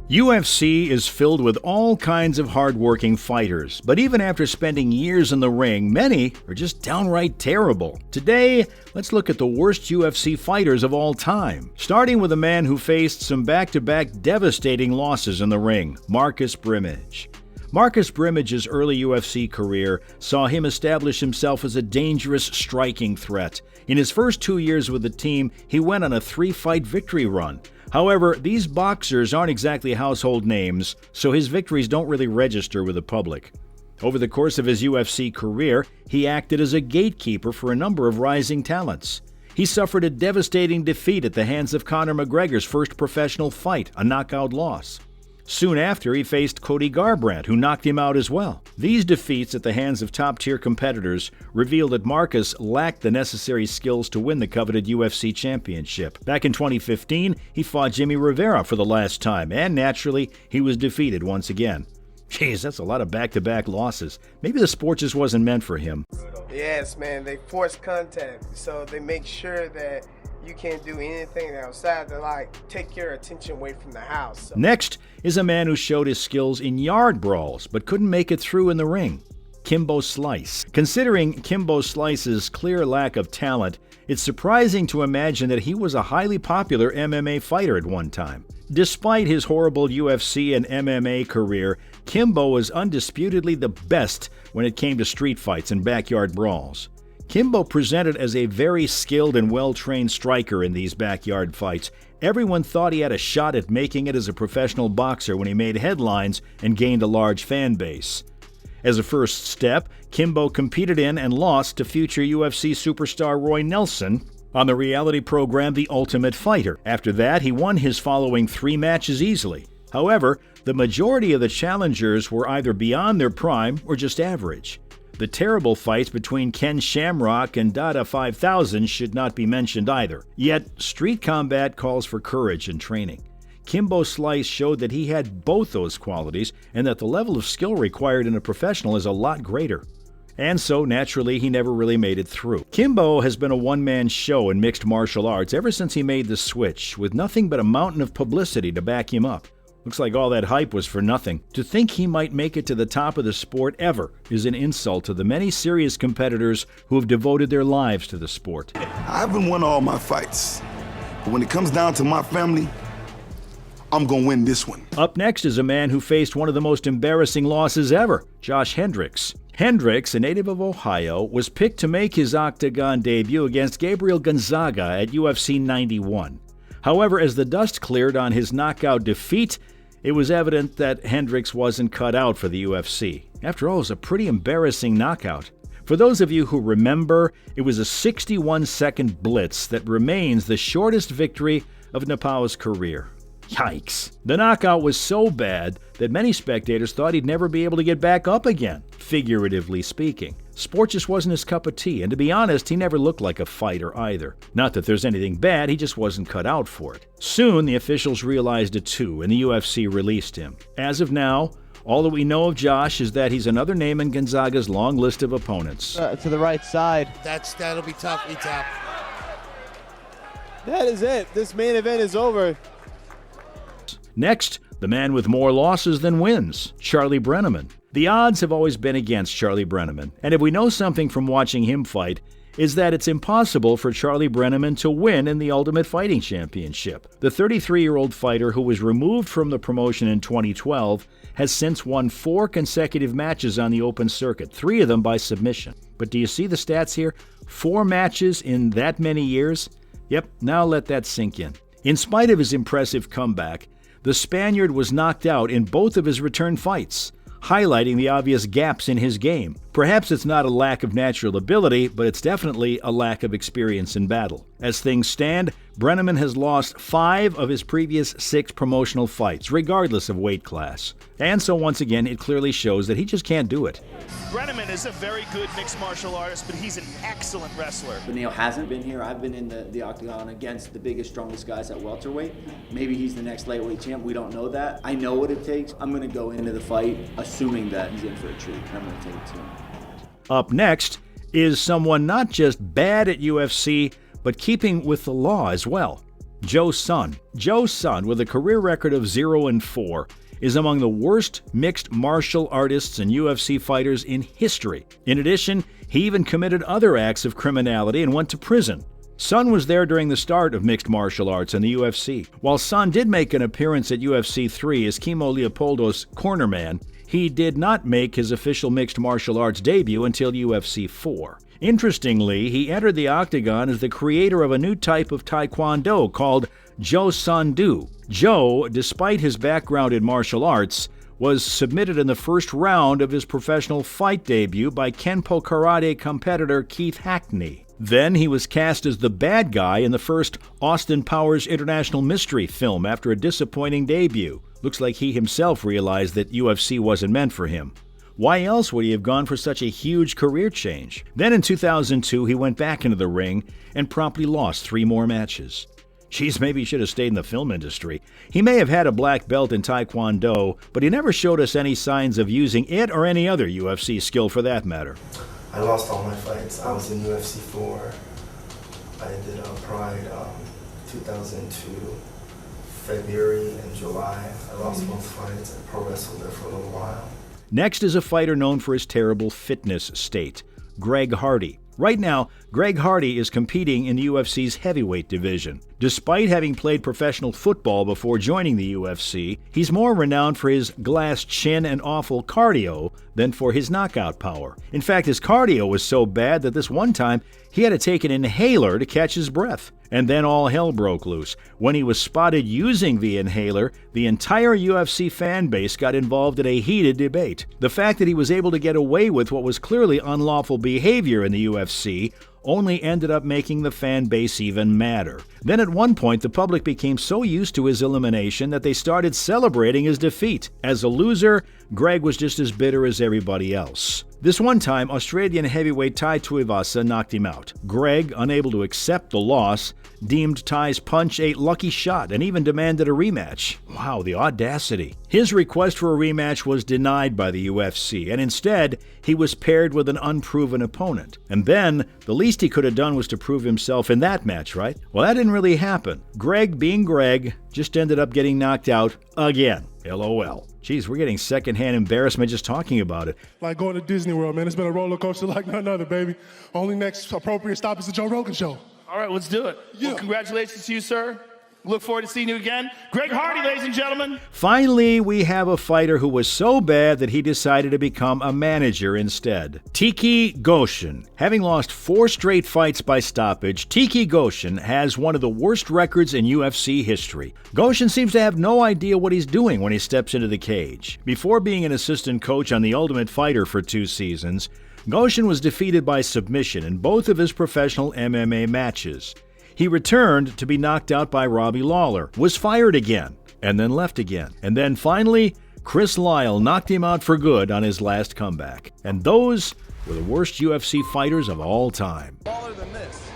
UFC is filled with all kinds of hard-working fighters, but even after spending years in the ring, many are just downright terrible. Today, let's look at the worst UFC fighters of all time, starting with a man who faced some back-to-back devastating losses in the ring, Marcus Brimage. Marcus Brimage's early UFC career saw him establish himself as a dangerous striking threat. In his first 2 years with the team, he went on a 3-fight victory run. However, these boxers aren't exactly household names, so his victories don't really register with the public. Over the course of his UFC career, he acted as a gatekeeper for a number of rising talents. He suffered a devastating defeat at the hands of Conor McGregor's first professional fight, a knockout loss. Soon after, he faced Cody Garbrandt, who knocked him out as well. These defeats at the hands of top-tier competitors revealed that Marcus lacked the necessary skills to win the coveted UFC championship. Back in 2015, he fought Jimmy Rivera for the last time, and naturally, he was defeated once again. Jeez, that's a lot of back-to-back losses. Maybe the sport just wasn't meant for him. Yes, man, they force contact, so they make sure that you can't do anything outside to take your attention away from the house. Next is a man who showed his skills in yard brawls but couldn't make it through in the ring, Kimbo Slice. Considering Kimbo Slice's clear lack of talent, it's surprising to imagine that he was a highly popular MMA fighter at one time. Despite his horrible UFC and MMA career, Kimbo was undisputedly the best when it came to street fights and backyard brawls. Kimbo presented as a very skilled and well-trained striker in these backyard fights. Everyone thought he had a shot at making it as a professional boxer when he made headlines and gained a large fan base. As a first step, Kimbo competed in and lost to future UFC superstar Roy Nelson on the reality program The Ultimate Fighter. After that, he won his following 3 matches easily. However, the majority of the challengers were either beyond their prime or just average. The terrible fights between Ken Shamrock and Dada 5000 should not be mentioned either. Yet, street combat calls for courage and training. Kimbo Slice showed that he had both those qualities and that the level of skill required in a professional is a lot greater. And so, naturally, he never really made it through. Kimbo has been a one-man show in mixed martial arts ever since he made the switch, with nothing but a mountain of publicity to back him up. Looks like all that hype was for nothing. To think he might make it to the top of the sport ever is an insult to the many serious competitors who have devoted their lives to the sport. I haven't won all my fights, but when it comes down to my family, I'm gonna win this one. Up next is a man who faced one of the most embarrassing losses ever, Josh Hendricks. Hendricks, a native of Ohio, was picked to make his octagon debut against Gabriel Gonzaga at UFC 91. However, as the dust cleared on his knockout defeat, it was evident that Hendricks wasn't cut out for the UFC. After all, it was a pretty embarrassing knockout. For those of you who remember, it was a 61-second blitz that remains the shortest victory of Napao's career. Yikes. The knockout was so bad that many spectators thought he'd never be able to get back up again, figuratively speaking. Sport just wasn't his cup of tea, and to be honest, he never looked like a fighter either. Not that there's anything bad, he just wasn't cut out for it. Soon, the officials realized it too, and the UFC released him. As of now, all that we know of Josh is that he's another name in Gonzaga's long list of opponents. To the right side. That'll be tough, E-Top. That is it. This main event is over. Next, the man with more losses than wins, Charlie Brenneman. The odds have always been against Charlie Brenneman, and if we know something from watching him fight, is that it's impossible for Charlie Brenneman to win in the Ultimate Fighting Championship. The 33-year-old fighter who was removed from the promotion in 2012 has since won 4 consecutive matches on the open circuit, 3 of them by submission. But do you see the stats here? 4 matches in that many years? Yep, now let that sink in. In spite of his impressive comeback, the Spaniard was knocked out in both of his return fights, highlighting the obvious gaps in his game. Perhaps it's not a lack of natural ability, but it's definitely a lack of experience in battle. As things stand, Brenneman has lost 5 of his previous 6 promotional fights, regardless of weight class. And so once again, it clearly shows that he just can't do it. Brenneman is a very good mixed martial artist, but he's an excellent wrestler. Benil hasn't been here. I've been in the octagon against the biggest, strongest guys at welterweight. Maybe he's the next lightweight champ. We don't know that. I know what it takes. I'm going to go into the fight assuming that he's in for a treat, and I'm going to take it to him. Up next is someone not just bad at UFC, but keeping with the law as well. Joe Sun. Joe Sun, with a career record of 0-4, is among the worst mixed martial artists and UFC fighters in history. In addition, he even committed other acts of criminality and went to prison. Sun was there during the start of mixed martial arts in the UFC. While Sun did make an appearance at UFC 3 as Kimo Leopoldo's cornerman, he did not make his official mixed martial arts debut until UFC 4. Interestingly, he entered the octagon as the creator of a new type of taekwondo called Jo San-do. Joe, despite his background in martial arts, was submitted in the first round of his professional fight debut by Kenpo Karate competitor Keith Hackney. Then he was cast as the bad guy in the first Austin Powers International Mystery film after a disappointing debut. Looks like he himself realized that UFC wasn't meant for him. Why else would he have gone for such a huge career change? Then in 2002, he went back into the ring and promptly lost 3 more matches. Geez, maybe he should have stayed in the film industry. He may have had a black belt in Taekwondo, but he never showed us any signs of using it or any other UFC skill for that matter. I lost all my fights. I was in UFC 4. I did Pride 2002, February and July. I lost both fights. I pro wrestled there for a little while. Next is a fighter known for his terrible fitness state, Greg Hardy. Right now, Greg Hardy is competing in the UFC's heavyweight division. Despite having played professional football before joining the UFC, he's more renowned for his glass chin and awful cardio than for his knockout power. In fact, his cardio was so bad that this one time he had to take an inhaler to catch his breath. And then all hell broke loose. When he was spotted using the inhaler, the entire UFC fan base got involved in a heated debate. The fact that he was able to get away with what was clearly unlawful behavior in the UFC only ended up making the fan base even madder. Then at one point, the public became so used to his elimination that they started celebrating his defeat. As a loser, Greg was just as bitter as everybody else. This one time, Australian heavyweight Tai Tuivasa knocked him out. Greg, unable to accept the loss, deemed Tai's punch a lucky shot and even demanded a rematch. Wow, the audacity. His request for a rematch was denied by the UFC, and instead, he was paired with an unproven opponent. And then, the least he could have done was to prove himself in that match, right? Well, that didn't really happen. Greg, being Greg, just ended up getting knocked out again. LOL. Geez, we're getting secondhand embarrassment just talking about it. Like going to Disney World, man. It's been a roller coaster like none other, baby. Only next appropriate stop is the Joe Rogan Show. All right, let's do it. Yeah. Well, congratulations to you, sir. Look forward to seeing you again. Greg Hardy, ladies and gentlemen. Finally, we have a fighter who was so bad that he decided to become a manager instead. Tiki Goshen. Having lost 4 straight fights by stoppage, Tiki Goshen has one of the worst records in UFC history. Goshen seems to have no idea what he's doing when he steps into the cage. Before being an assistant coach on The Ultimate Fighter for 2 seasons, Goshen was defeated by submission in both of his professional MMA matches. He returned to be knocked out by Robbie Lawler, was fired again, and then left again. And then finally, Chris Lyle knocked him out for good on his last comeback. And those were the worst UFC fighters of all time. Smaller than this.